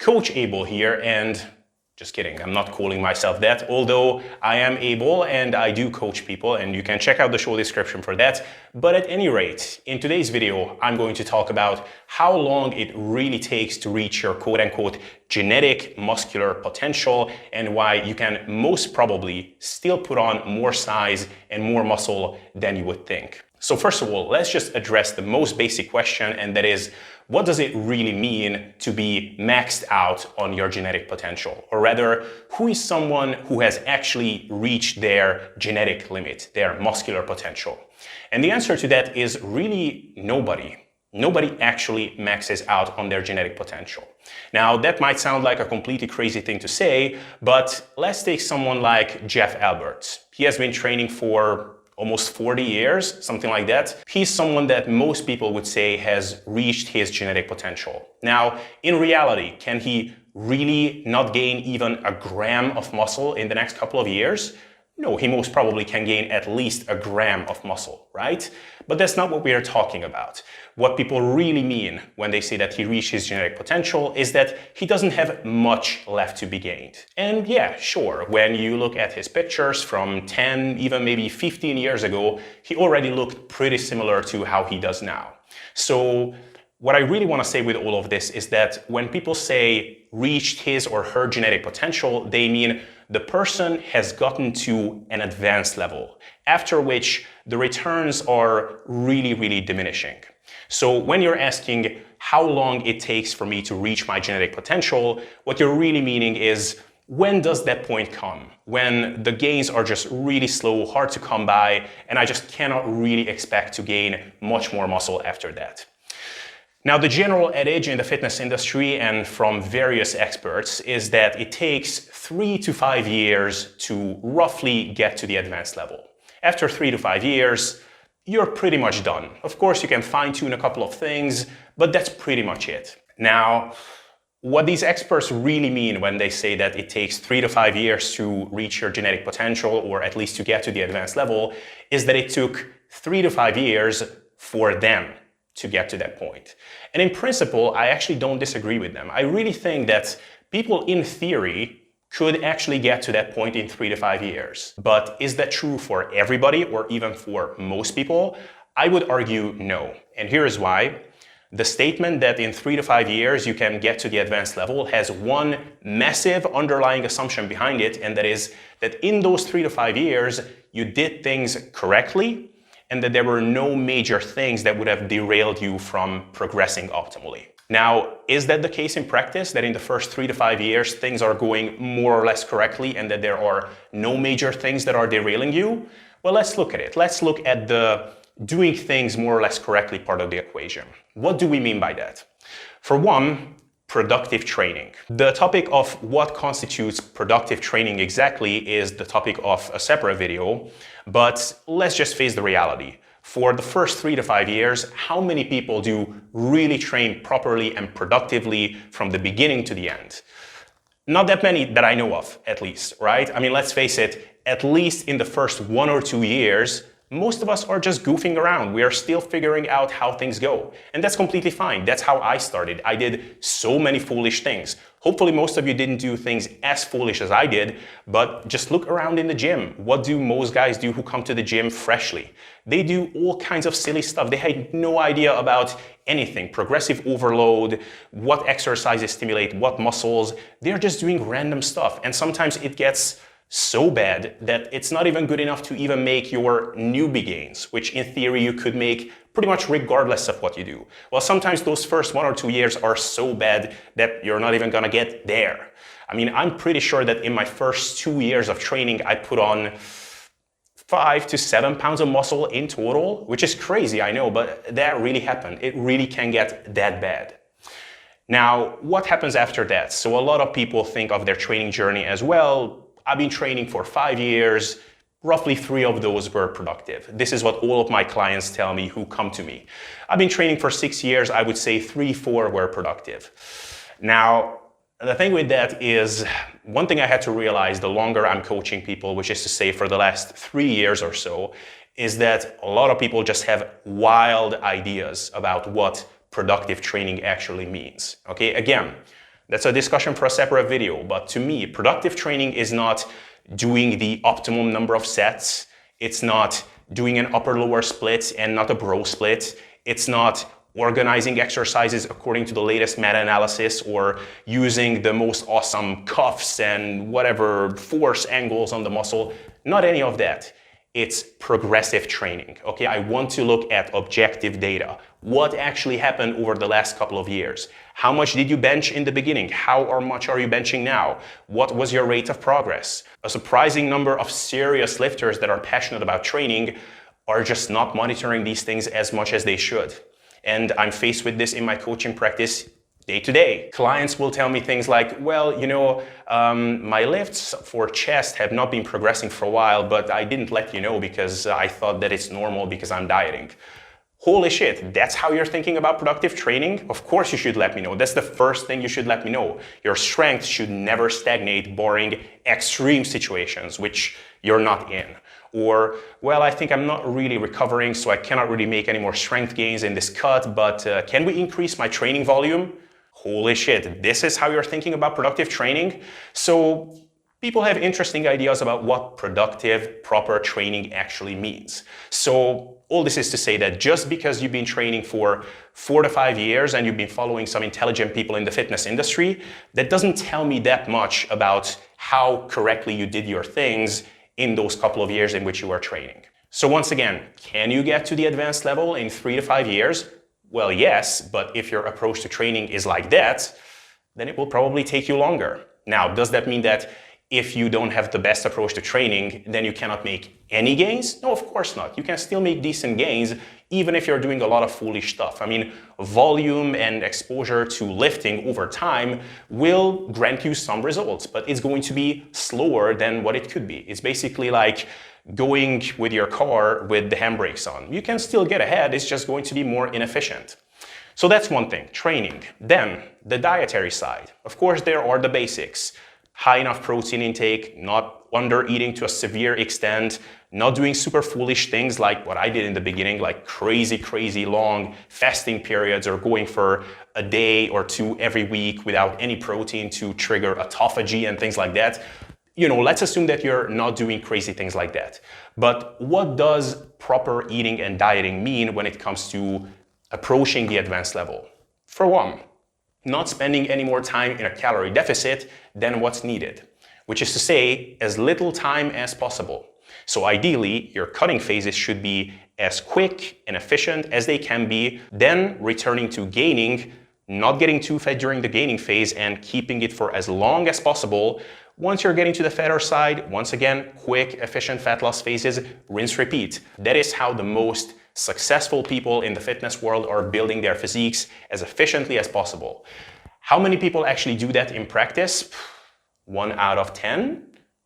Coach Abel here, and just kidding, I'm not calling myself that, although I am able and I do coach people, and you can check out the show description for that. But at any rate, in today's video, I'm going to talk about how long it really takes to reach your quote-unquote genetic muscular potential and why you can most probably still put on more size and more muscle than you would think. So first of all, let's just address the most basic question, and that is, what does it really mean to be maxed out on your genetic potential? Or rather, who is someone who has actually reached their genetic limit, their muscular potential? And the answer to that is really nobody. Nobody actually maxes out on their genetic potential. Now, that might sound like a completely crazy thing to say, but let's take someone like Jeff Alberts. He has been training for almost 40 years, something like that. He's someone that most people would say has reached his genetic potential. Now, in reality, can he really not gain even a gram of muscle in the next couple of years? No, he most probably can gain at least a gram of muscle, right? But that's not what we are talking about. What people really mean when they say that he reached his genetic potential is that he doesn't have much left to be gained. And yeah, sure, when you look at his pictures from 10, even maybe 15 years ago, he already looked pretty similar to how he does now. So what I really want to say with all of this is that when people say reached his or her genetic potential, they mean the person has gotten to an advanced level, after which the returns are really, really diminishing. So when you're asking how long it takes for me to reach my genetic potential, what you're really meaning is, when does that point come? When the gains are just really slow, hard to come by, and I just cannot really expect to gain much more muscle after that. Now, the general adage in the fitness industry and from various experts is that it takes 3 to 5 years to roughly get to the advanced level. After 3 to 5 years, you're pretty much done. Of course, you can fine-tune a couple of things, but that's pretty much it. Now, what these experts really mean when they say that it takes 3 to 5 years to reach your genetic potential, or at least to get to the advanced level, is that it took 3 to 5 years for them to get to that point. And in principle, I actually don't disagree with them. I really think that people in theory could actually get to that point in 3 to 5 years. But is that true for everybody or even for most people? I would argue no. And here is why. The statement that in 3 to 5 years you can get to the advanced level has one massive underlying assumption behind it, and that is that in those 3 to 5 years you did things correctly, and that there were no major things that would have derailed you from progressing optimally. Now, is that the case in practice, that in the first 3 to 5 years things are going more or less correctly and that there are no major things that are derailing you? Well, let's look at it. Let's look at the doing things more or less correctly part of the equation. What do we mean by that? For one, productive training. The topic of what constitutes productive training exactly is the topic of a separate video, but let's just face the reality. For the first 3 to 5 years, how many people do really train properly and productively from the beginning to the end? Not that many that I know of, at least, right? I mean, let's face it, at least in the first 1 or 2 years, most of us are just goofing around. We are still figuring out how things go. And that's completely fine. That's how I started. I did so many foolish things. Hopefully most of you didn't do things as foolish as I did, but just look around in the gym. What do most guys do who come to the gym freshly? They do all kinds of silly stuff. They had no idea about anything. Progressive overload, what exercises stimulate what muscles. They're just doing random stuff. And sometimes it gets so bad that it's not even good enough to even make your newbie gains, which in theory you could make pretty much regardless of what you do. Well, sometimes those first 1 or 2 years are so bad that you're not even gonna get there. I mean, I'm pretty sure that in my first 2 years of training, I put on 5 to 7 pounds of muscle in total, which is crazy, I know, but that really happened. It really can get that bad. Now, what happens after that? So a lot of people think of their training journey as, well, I've been training for 5 years, roughly 3 of those were productive. This is what all of my clients tell me who come to me. I've been training for 6 years, I would say 3, 4 were productive. Now, the thing with that is, one thing I had to realize the longer I'm coaching people, which is to say for the last 3 years or so, is that a lot of people just have wild ideas about what productive training actually means. Okay, again, That's a discussion for a separate video. But to me, productive training is not doing the optimum number of sets. It's not doing an upper-lower split and not a bro split. It's not organizing exercises according to the latest meta-analysis or using the most awesome cuffs and whatever force angles on the muscle. Not any of that. It's progressive training, okay? I want to look at objective data. What actually happened over the last couple of years? How much did you bench in the beginning? How much are you benching now? What was your rate of progress? A surprising number of serious lifters that are passionate about training are just not monitoring these things as much as they should. And I'm faced with this in my coaching practice day to day. Clients will tell me things like, well, my lifts for chest have not been progressing for a while, but I didn't let you know because I thought that it's normal because I'm dieting. Holy shit, that's how you're thinking about productive training? Of course you should let me know. That's the first thing you should let me know. Your strength should never stagnate barring extreme situations, which you're not in. Or, well, I think I'm not really recovering, so I cannot really make any more strength gains in this cut, but can we increase my training volume? Holy shit, this is how you're thinking about productive training? So people have interesting ideas about what productive, proper training actually means. So all this is to say that just because you've been training for 4 to 5 years and you've been following some intelligent people in the fitness industry, that doesn't tell me that much about how correctly you did your things in those couple of years in which you were training. So once again, can you get to the advanced level in 3 to 5 years? Well, yes, but if your approach to training is like that, then it will probably take you longer. Now, does that mean that if you don't have the best approach to training, then you cannot make any gains? No, of course not. You can still make decent gains even if you're doing a lot of foolish stuff. I mean, volume and exposure to lifting over time will grant you some results, but it's going to be slower than what it could be. It's basically like going with your car with the handbrakes on. You can still get ahead, it's just going to be more inefficient. So that's one thing, training. Then, the dietary side. Of course, there are the basics. High enough protein intake, not under eating to a severe extent, not doing super foolish things like what I did in the beginning, like crazy long fasting periods or going for a day or two every week without any protein to trigger autophagy and things like that. Let's assume that you're not doing crazy things like that. But what does proper eating and dieting mean when it comes to approaching the advanced level? For one, not spending any more time in a calorie deficit than what's needed, which is to say, as little time as possible. So ideally, your cutting phases should be as quick and efficient as they can be, then returning to gaining, not getting too fat during the gaining phase and keeping it for as long as possible. Once you're getting to the fatter side, once again, quick, efficient fat loss phases, rinse, repeat. That is how the most successful people in the fitness world are building their physiques as efficiently as possible. How many people actually do that in practice? 1 out of 10,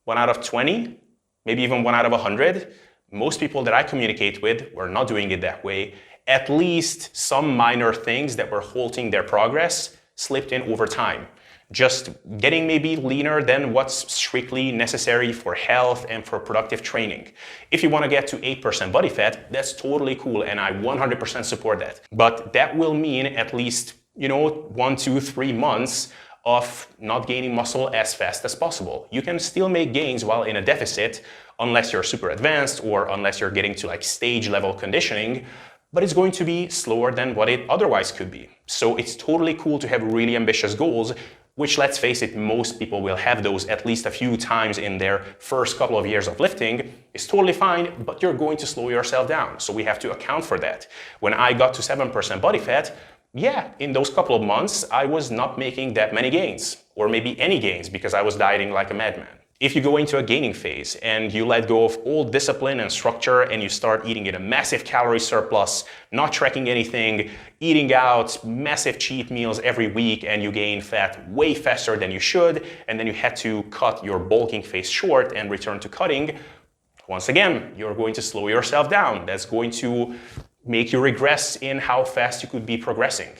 1 out of 20, maybe even 1 out of 100. Most people that I communicate with were not doing it that way. At least some minor things that were halting their progress slipped in over time. Just getting maybe leaner than what's strictly necessary for health and for productive training. If you want to get to 8% body fat, that's totally cool and I 100% support that. But that will mean at least, 1, 2, 3 months of not gaining muscle as fast as possible. You can still make gains while in a deficit unless you're super advanced or unless you're getting to like stage level conditioning, but it's going to be slower than what it otherwise could be. So it's totally cool to have really ambitious goals, which, let's face it, most people will have those at least a few times in their first couple of years of lifting. It's totally fine, but you're going to slow yourself down. So we have to account for that. When I got to 7% body fat, yeah, in those couple of months, I was not making that many gains, or maybe any gains, because I was dieting like a madman. If you go into a gaining phase and you let go of all discipline and structure and you start eating in a massive calorie surplus, not tracking anything, eating out massive cheat meals every week, and you gain fat way faster than you should, and then you had to cut your bulking phase short and return to cutting, once again, you're going to slow yourself down. That's going to make you regress in how fast you could be progressing.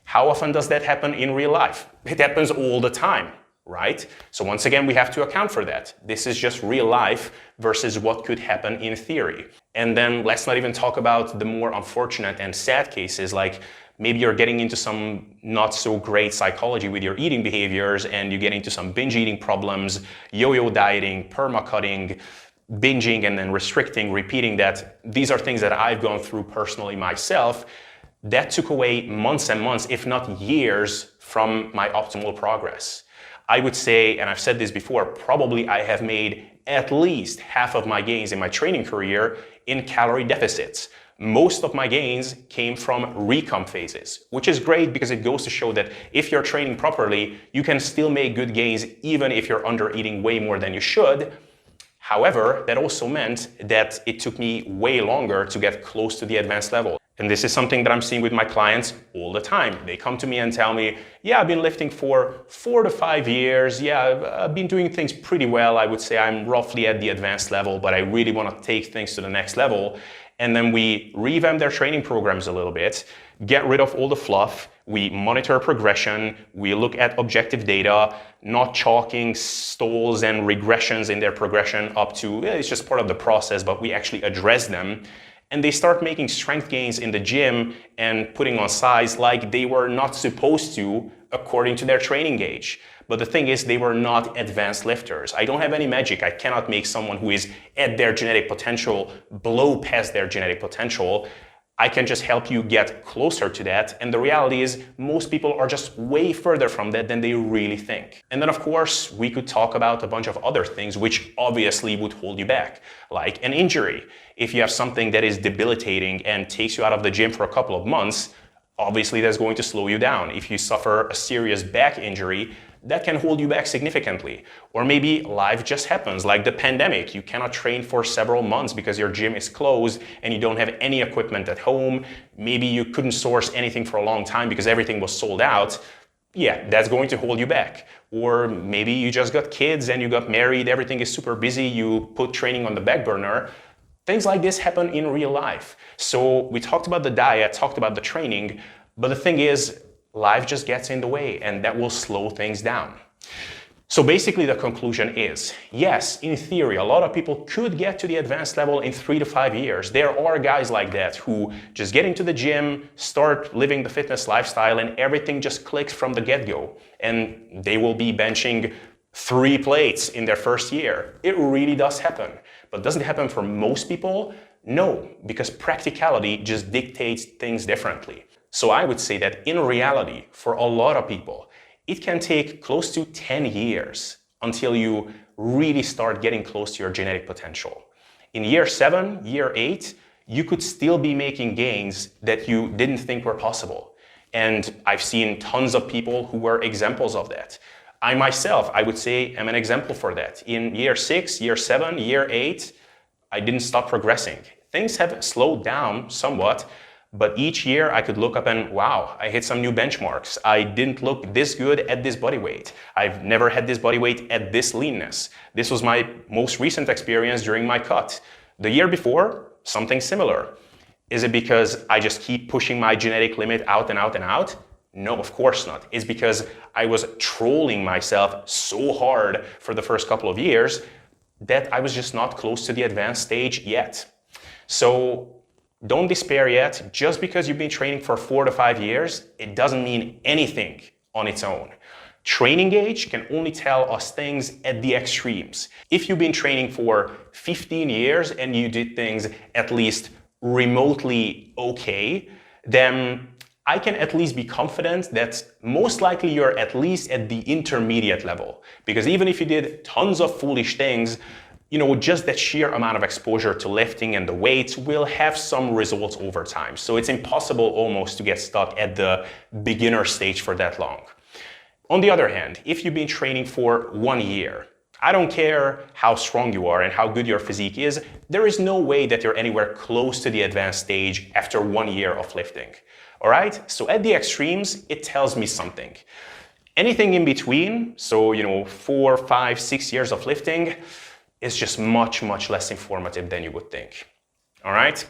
How often does that happen in real life? It happens all the time. Right? So once again, we have to account for that. This is just real life versus what could happen in theory. And then let's not even talk about the more unfortunate and sad cases, like maybe you're getting into some not so great psychology with your eating behaviors, and you get into some binge eating problems, yo-yo dieting, perma-cutting, binging and then restricting, repeating that. These are things that I've gone through personally myself. That took away months and months, if not years, from my optimal progress. I would say, and I've said this before, probably I have made at least half of my gains in my training career in calorie deficits. Most of my gains came from recomp phases, which is great because it goes to show that if you're training properly, you can still make good gains even if you're under eating way more than you should. However, that also meant that it took me way longer to get close to the advanced level. And this is something that I'm seeing with my clients all the time. They come to me and tell me, yeah, I've been lifting for 4 to 5 years. Yeah, I've been doing things pretty well. I would say I'm roughly at the advanced level, but I really want to take things to the next level. And then we revamp their training programs a little bit, get rid of all the fluff, we monitor progression, we look at objective data, not chalking stalls and regressions in their progression up to, it's just part of the process, but we actually address them. And they start making strength gains in the gym and putting on size like they were not supposed to according to their training gauge. But the thing is, they were not advanced lifters. I don't have any magic. I cannot make someone who is at their genetic potential blow past their genetic potential. I can just help you get closer to that. And the reality is most people are just way further from that than they really think. And then of course, we could talk about a bunch of other things which obviously would hold you back, like an injury. If you have something that is debilitating and takes you out of the gym for a couple of months, obviously that's going to slow you down. If you suffer a serious back injury, that can hold you back significantly. Or maybe life just happens, like the pandemic. You cannot train for several months because your gym is closed and you don't have any equipment at home. Maybe you couldn't source anything for a long time because everything was sold out. Yeah, that's going to hold you back. Or maybe you just got kids and you got married, everything is super busy, you put training on the back burner. Things like this happen in real life. So we talked about the diet, talked about the training, but the thing is, life just gets in the way and that will slow things down. So basically the conclusion is, yes, in theory, a lot of people could get to the advanced level in 3 to 5 years. There are guys like that who just get into the gym, start living the fitness lifestyle, and everything just clicks from the get-go. And they will be benching 3 plates in their first year. It really does happen. But does it happen for most people? No, because practicality just dictates things differently. So I would say that in reality, for a lot of people, it can take close to 10 years until you really start getting close to your genetic potential. In year 7, year 8, you could still be making gains that you didn't think were possible. And I've seen tons of people who were examples of that. I myself, I would say, am an example for that. In year 6, year 7, year 8, I didn't stop progressing. Things have slowed down somewhat, but each year I could look up and wow, I hit some new benchmarks. I didn't look this good at this body weight. I've never had this body weight at this leanness. This was my most recent experience during my cut. The year before, something similar. Is it because I just keep pushing my genetic limit out and out and out? No, of course not. It's because I was trolling myself so hard for the first couple of years that I was just not close to the advanced stage yet. So don't despair yet. Just because you've been training for 4 to 5 years, it doesn't mean anything on its own. Training gauge can only tell us things at the extremes. If you've been training for 15 years and you did things at least remotely okay, then I can at least be confident that most likely you're at least at the intermediate level. Because even if you did tons of foolish things, just that sheer amount of exposure to lifting and the weights will have some results over time. So it's impossible almost to get stuck at the beginner stage for that long. On the other hand, if you've been training for 1 year, I don't care how strong you are and how good your physique is, there is no way that you're anywhere close to the advanced stage after 1 year of lifting. All right? So at the extremes, it tells me something. Anything in between, so 4, 5, 6 years of lifting, is just much, much less informative than you would think. All right?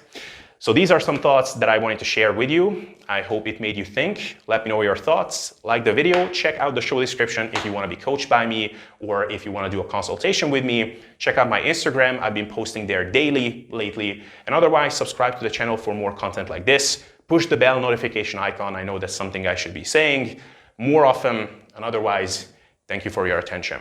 So these are some thoughts that I wanted to share with you. I hope it made you think. Let me know your thoughts. Like the video, check out the show description if you want to be coached by me or if you want to do a consultation with me. Check out my Instagram. I've been posting there daily lately. And otherwise, subscribe to the channel for more content like this. push the bell notification icon. I know that's something I should be saying more often, and otherwise, thank you for your attention.